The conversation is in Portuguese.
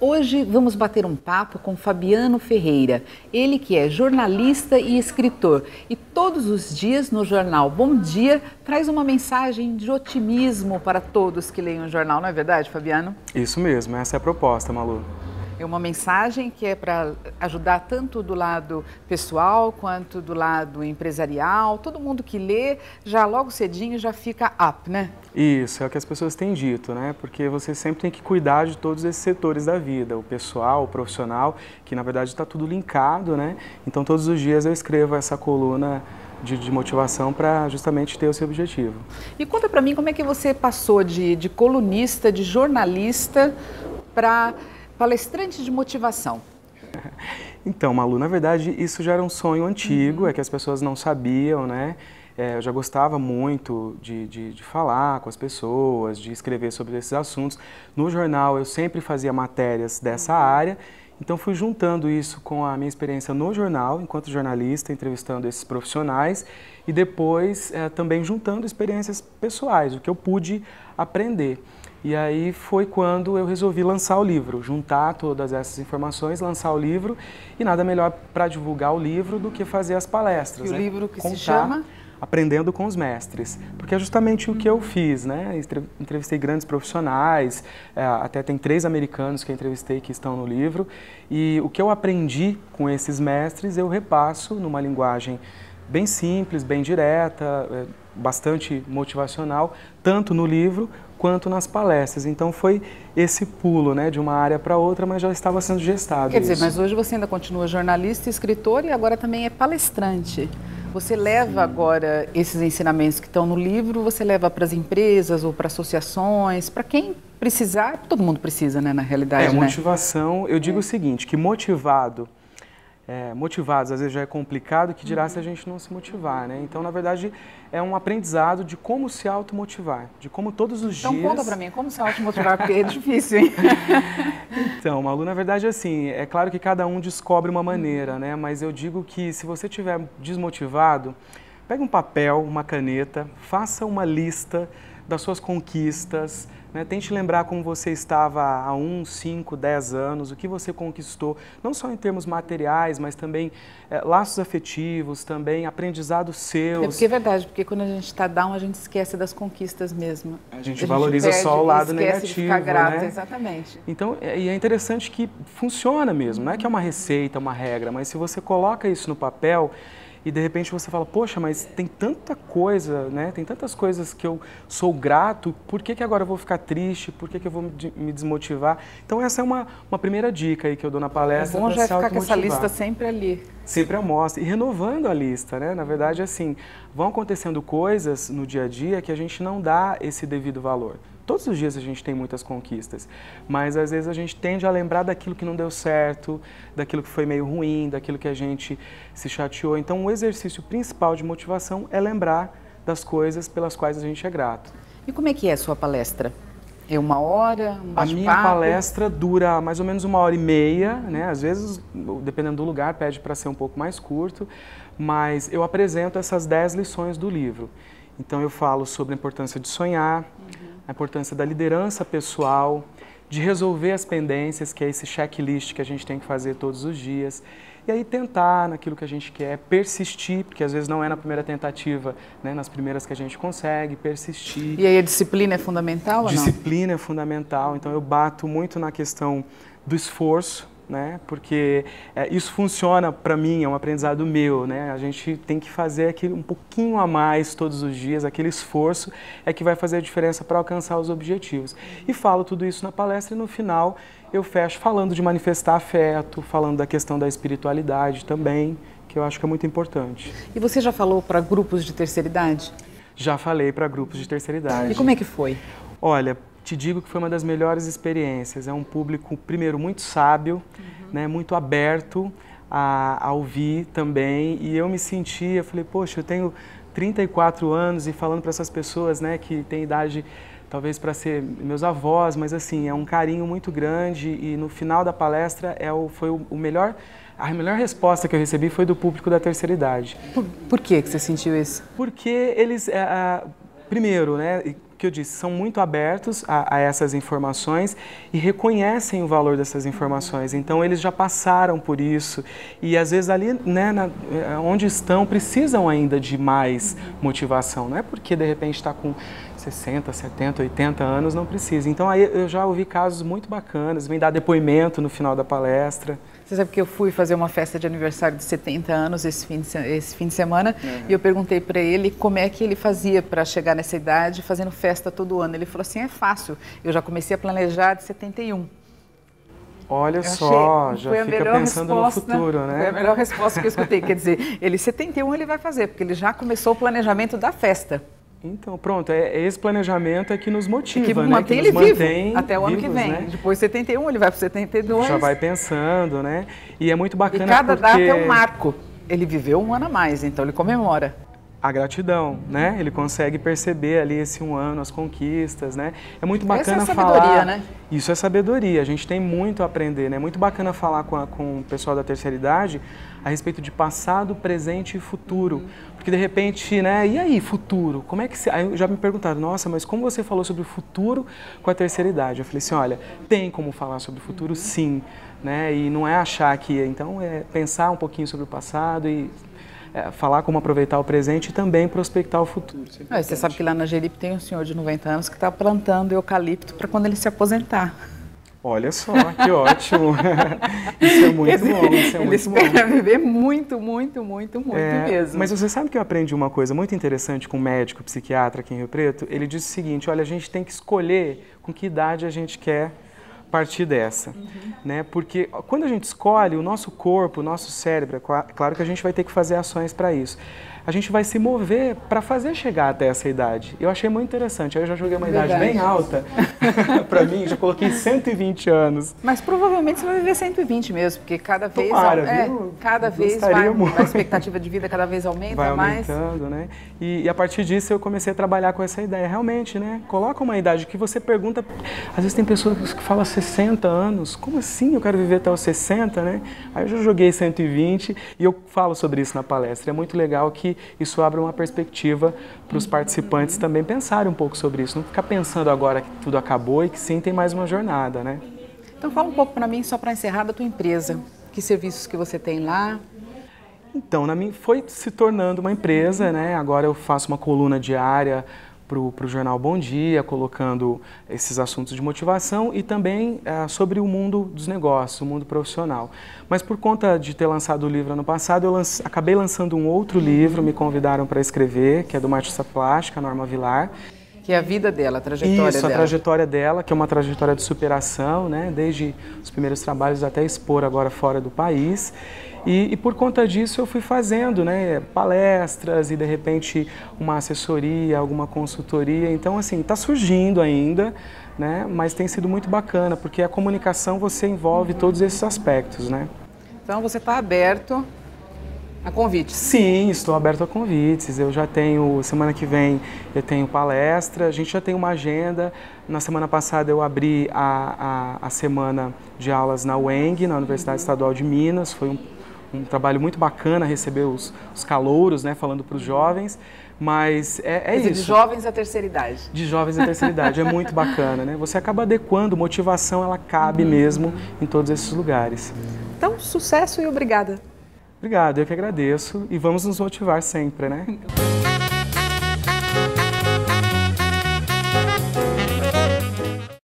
Hoje vamos bater um papo com Fabiano Ferreira, ele que é jornalista e escritor e todos os dias no jornal Bom Dia traz uma mensagem de otimismo para todos que leem o jornal, não é verdade, Fabiano? Isso mesmo, essa é a proposta, Malu. É uma mensagem que é para ajudar tanto do lado pessoal quanto do lado empresarial. Todo mundo que lê já logo cedinho já fica up, né? Isso, é o que as pessoas têm dito, né? Porque você sempre tem que cuidar de todos esses setores da vida, o pessoal, o profissional, que na verdade está tudo linkado, né? Então todos os dias eu escrevo essa coluna de motivação para justamente ter o seu objetivo. E conta para mim como é que você passou de colunista, de jornalista para palestrante de motivação. Então, Malu, na verdade isso já era um sonho antigo, é que as pessoas não sabiam, né? Eu já gostava muito de falar com as pessoas, de escrever sobre esses assuntos. No jornal eu sempre fazia matérias dessa área, então fui juntando isso com a minha experiência no jornal, enquanto jornalista, entrevistando esses profissionais e depois também juntando experiências pessoais, o que eu pude aprender. E aí foi quando eu resolvi lançar o livro, juntar todas essas informações, lançar o livro, e nada melhor para divulgar o livro do que fazer as palestras. E o livro que se chama? Aprendendo com os Mestres, porque é justamente o que eu fiz, né? Entrevistei grandes profissionais, até tem 3 americanos que eu entrevistei que estão no livro, e o que eu aprendi com esses mestres eu repasso numa linguagem bem simples, bem direta, bastante motivacional, tanto no livro quanto nas palestras. Então foi esse pulo, né, de uma área para outra, mas já estava sendo gestado. Quer dizer, mas hoje você ainda continua jornalista, escritor e agora também é palestrante. Você leva agora esses ensinamentos que estão no livro, você leva para as empresas ou para associações, para quem precisar, todo mundo precisa, né, na realidade, né? Motivação, eu digo o seguinte, que motivados às vezes já é complicado, que dirá se a gente não se motivar, né? Então, na verdade, é um aprendizado de como se automotivar, de como todos os dias... Então, conta pra mim, como se automotivar, porque é difícil, hein? Então, Malu, na verdade, assim, é claro que cada um descobre uma maneira, né? Mas eu digo que se você estiver desmotivado, pega um papel, uma caneta, faça uma lista das suas conquistas, né? Tente lembrar como você estava há 1, 5, 10 anos, o que você conquistou, não só em termos materiais, mas também laços afetivos, também aprendizados seus. É porque é verdade, porque quando a gente está down, a gente esquece das conquistas mesmo. A gente valoriza só o lado negativo, de ficar grato, né? Exatamente. Então, e é interessante que funciona mesmo, não é que é uma receita, uma regra, mas se você coloca isso no papel, e de repente você fala, poxa, mas tem tanta coisa, né? Tem tantas coisas que eu sou grato, por que agora eu vou ficar triste? Por que eu vou me desmotivar? Então essa é uma primeira dica aí que eu dou na palestra. É bom já ficar com essa lista sempre ali. Sempre à mostra. E renovando a lista, né? Na verdade, assim, vão acontecendo coisas no dia a dia que a gente não dá esse devido valor. Todos os dias a gente tem muitas conquistas, mas às vezes a gente tende a lembrar daquilo que não deu certo, daquilo que foi meio ruim, daquilo que a gente se chateou. Então o exercício principal de motivação é lembrar das coisas pelas quais a gente é grato. E como é que é a sua palestra? É 1 hora, um bate-papo? A minha palestra dura mais ou menos 1h30, né? Às vezes, dependendo do lugar, pede para ser um pouco mais curto, mas eu apresento essas 10 lições do livro. Então eu falo sobre a importância de sonhar, a importância da liderança pessoal, de resolver as pendências, que é esse checklist que a gente tem que fazer todos os dias. E aí tentar naquilo que a gente quer, persistir, porque às vezes não é na primeira tentativa, né, nas primeiras que a gente consegue, persistir. E aí a disciplina é fundamental ou não? Disciplina é fundamental, então eu bato muito na questão do esforço, né? Porque isso funciona para mim, é um aprendizado meu, né? A gente tem que fazer aquilo um pouquinho a mais todos os dias, aquele esforço é que vai fazer a diferença para alcançar os objetivos. E falo tudo isso na palestra e no final eu fecho falando de manifestar afeto, falando da questão da espiritualidade também, que eu acho que é muito importante. E você já falou para grupos de terceira idade? Já falei para grupos de terceira idade. E como é que foi? Olha, te digo que foi uma das melhores experiências. É um público, primeiro, muito sábio, né, muito aberto a ouvir também. E eu me sentia, falei, poxa, eu tenho 34 anos e falando para essas pessoas, né, que têm idade talvez para ser meus avós, mas assim, é um carinho muito grande e no final da palestra foi o melhor, a melhor resposta que eu recebi foi do público da terceira idade. Por que você sentiu isso? Porque eles, primeiro, né, que eu disse, são muito abertos a essas informações e reconhecem o valor dessas informações. Então, eles já passaram por isso e, às vezes, ali, né, onde estão, precisam ainda de mais motivação. Não é porque, de repente, está com 60, 70, 80 anos, não precisa. Então, aí eu já ouvi casos muito bacanas, vem dar depoimento no final da palestra. Você sabe que eu fui fazer uma festa de aniversário de 70 anos esse fim de semana e eu perguntei para ele como é que ele fazia para chegar nessa idade fazendo festa todo ano. Ele falou assim, é fácil, eu já comecei a planejar de 71. Olha só, já fica pensando no futuro, né? Foi a melhor resposta que eu escutei. Quer dizer, ele 71 ele vai fazer, porque ele já começou o planejamento da festa. Então, pronto, esse planejamento é que nos motiva, que né? Mantém ele vivo até o ano que vem. Né? Depois de 71, ele vai para 72. Já vai pensando, né? E é muito bacana porque... cada porque... data é um marco. Ele viveu um ano a mais, então ele comemora. A gratidão, né? Ele consegue perceber ali esse um ano, as conquistas, né? É muito bacana Essa é sabedoria, falar... né? Isso é sabedoria, a gente tem muito a aprender, né? É muito bacana falar com o pessoal da terceira idade a respeito de passado, presente e futuro. Porque de repente, né? E aí, futuro? Como é que se... Aí já me perguntaram, nossa, mas como você falou sobre o futuro com a terceira idade? Eu falei assim, olha, tem como falar sobre o futuro, sim, né? E não é achar que... Então, é pensar um pouquinho sobre o passado e... falar como aproveitar o presente e também prospectar o futuro. Você sabe que lá na Jeripe tem um senhor de 90 anos que está plantando eucalipto para quando ele se aposentar. Olha só, que ótimo. Isso é muito bom, isso é muito bom. Ele espera viver muito, muito, muito, muito mesmo. Mas você sabe que eu aprendi uma coisa muito interessante com um médico, psiquiatra aqui em Rio Preto? Ele disse o seguinte, olha, a gente tem que escolher com que idade a gente quer partir dessa, né? Porque quando a gente escolhe, o nosso corpo, o nosso cérebro, claro que a gente vai ter que fazer ações para isso. A gente vai se mover para fazer chegar até essa idade. Eu achei muito interessante. Aí eu já joguei uma idade bem alta para mim, já coloquei 120 anos. Mas provavelmente você vai viver 120 mesmo, porque cada vez cada vez a expectativa de vida cada vez aumenta vai mais. Aumentando, né? E a partir disso eu comecei a trabalhar com essa ideia. Realmente, né? Coloca uma idade que você pergunta. Às vezes tem pessoas que falam 60 anos. Como assim? Eu quero viver até os 60, né? Aí eu já joguei 120 e eu falo sobre isso na palestra. É muito legal que isso abre uma perspectiva para os participantes também pensarem um pouco sobre isso. Não ficar pensando agora que tudo acabou e que sim, tem mais uma jornada, né? Então fala um pouco para mim, só para encerrar, da tua empresa. Que serviços que você tem lá? Então, foi se tornando uma empresa, né? Agora eu faço uma coluna diária para o jornal Bom Dia, colocando esses assuntos de motivação e também sobre o mundo dos negócios, o mundo profissional. Mas por conta de ter lançado o livro ano passado, eu acabei lançando um outro livro, me convidaram para escrever, que é do uma artista plástica, Norma Vilar. Que é a vida dela, a trajetória dela. Isso, a trajetória dela, que é uma trajetória de superação, né? Desde os primeiros trabalhos até expor agora fora do país. E por conta disso eu fui fazendo, né, palestras e de repente uma assessoria, alguma consultoria. Então assim, está surgindo ainda, né, mas tem sido muito bacana, porque a comunicação você envolve todos esses aspectos, né? Então você está aberto a convites? Sim, estou aberto a convites. Eu já tenho, semana que vem eu tenho palestra, a gente já tem uma agenda. Na semana passada eu abri a semana de aulas na UENG, na Universidade Estadual de Minas. Foi um trabalho muito bacana receber os calouros, né, falando para os jovens, mas é isso. De jovens à terceira idade. De jovens à terceira idade, é muito bacana, né? Você acaba adequando, motivação ela cabe mesmo em todos esses lugares. Então, sucesso e obrigada. Obrigado, eu que agradeço e vamos nos motivar sempre, né?